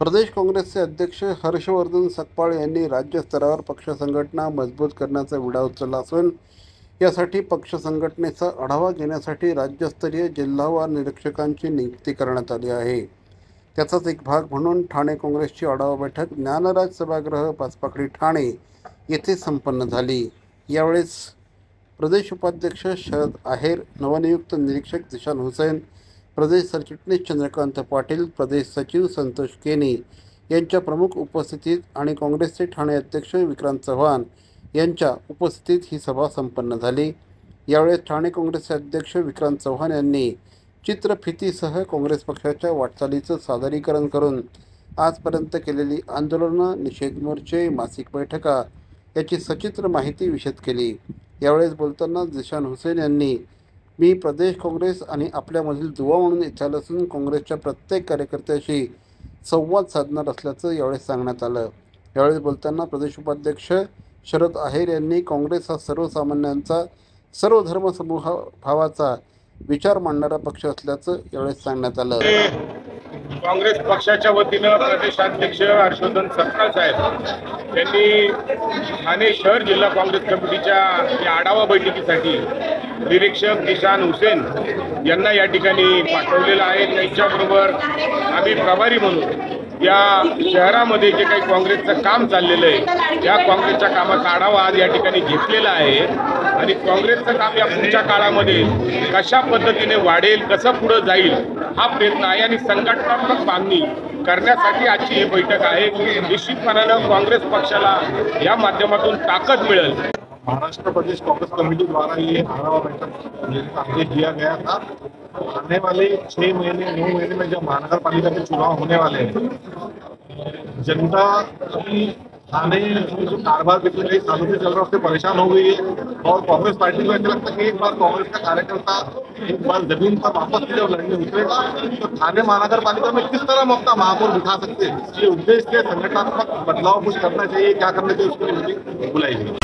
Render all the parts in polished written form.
प्रदेश काँग्रेसचे अध्यक्ष हर्षवर्धन सकपाळ यांनी राज्य स्तरावर पक्ष संघटना मजबूत करण्याचा विडा उचलला असून यासाठी पक्ष संघटनेचा आढावा घेण्यासाठी राज्यस्तरीय जिल्हावार निरीक्षकांची नियुक्ती करण्यात आली आहे। त्याचाच एक भाग म्हणून ठाणे काँग्रेसची आढावा बैठक ज्ञानराज सभागृह पाचपाकडी ठाणे येथे संपन्न झाली। यावेळेस प्रदेश उपाध्यक्ष शरद आहेर, नवनियुक्त निरीक्षक जिशान हुसैन, प्रदेश सरचिटणीस चंद्रकांत पाटील, प्रदेश सचिव संतोष केनी यांच्या प्रमुख उपस्थितीत आणि काँग्रेसचे ठाणे अध्यक्ष विक्रांत चव्हाण यांच्या उपस्थितीत ही सभा संपन्न झाली। यावेळेस ठाणे काँग्रेसचे अध्यक्ष विक्रांत चव्हाण यांनी चित्रफितीसह काँग्रेस पक्षाच्या वाटचालीचं सादरीकरण करून आजपर्यंत केलेली आंदोलनं, निषेध मोर्चे, मासिक बैठका याची सचित्र माहिती विशद केली। यावेळेस बोलताना जिशान हुसैन यांनी मी प्रदेश काँग्रेस आणि आपल्यामधील दुवा म्हणून इथे आलो असून काँग्रेसच्या प्रत्येक कार्यकर्त्याशी संवाद साधणार असल्याचं यावेळेस सांगण्यात आलं। यावेळेस बोलताना प्रदेश उपाध्यक्ष शरद आहेर यांनी काँग्रेस हा सर्वसामान्यांचा, सर्व धर्म समूह भावाचा विचार मांडणारा पक्ष असल्याचं यावेळेस सांगण्यात आलं। काँग्रेस पक्षाच्या वतीनं प्रदेशाध्यक्ष हर्षवर्धन सकपाळ साहेब यांनी ठाणे शहर जिल्हा काँग्रेस कमिटीच्या या आढावा बैठकीसाठी निरीक्षक जिशान हुसैन यांना या ठिकाणी पाठवलेलं आहे। त्यांच्याबरोबर आम्ही प्रभारी म्हणून या शहरामध्ये जे काही काँग्रेसचं काम चाललेलं आहे या काँग्रेसच्या कामाचा आढावा आज या ठिकाणी घेतलेला आहे आणि काँग्रेसचं काम या पुढच्या काळामध्ये कशा पद्धतीने वाढेल, कसं पुढे जाईल हा प्रयत्न आहे आणि संघटनात्मक बांधणी करण्यासाठी आजची ही बैठक आहे। निश्चितपणानं काँग्रेस पक्षाला या माध्यमातून ताकद मिळेल। महाराष्ट्र प्रदेश कांग्रेस कमेटी द्वारा ये आढावा बैठक आदेश दिया गया था। आने वाले 6 महीने 9 महीने में जब महानगर पालिका के चुनाव होने वाले हैं, जनता की थाने जो कारोबार पिछले कई सालों से चल रहा है उससे परेशान हो गई है और कांग्रेस पार्टी को ऐसा लगता है कि एक बार कांग्रेस का कार्यकर्ता एक बार जमीन पर वापस जब लड़ने उतरेगा तो थाने महानगर पालिका में किस तरह हम अपना महापौर बिठा सकते हैं, ये उद्देश्य से संगठनात्मक बदलाव कुछ करना चाहिए। क्या करना चाहिए उसके लिए मीटिंग बुलाई गई।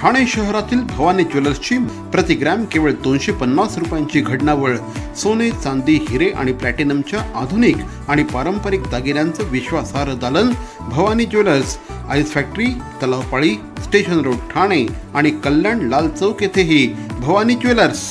ठाणे शहरातील भवानी ज्वेलर्सची प्रति ग्रॅम केवळ 250 रुपयांची घडणावळ सोने, चांदी, हिरे आणि प्लॅटिनमच्या आधुनिक आणि पारंपरिक दागिन्यांचं विश्वासार्ह दालन Bhavani jewellers, ice factory, Talao Pali, station road Thane आणि कल्याण लाल चौक येथेही भवानी ज्वेलर्स।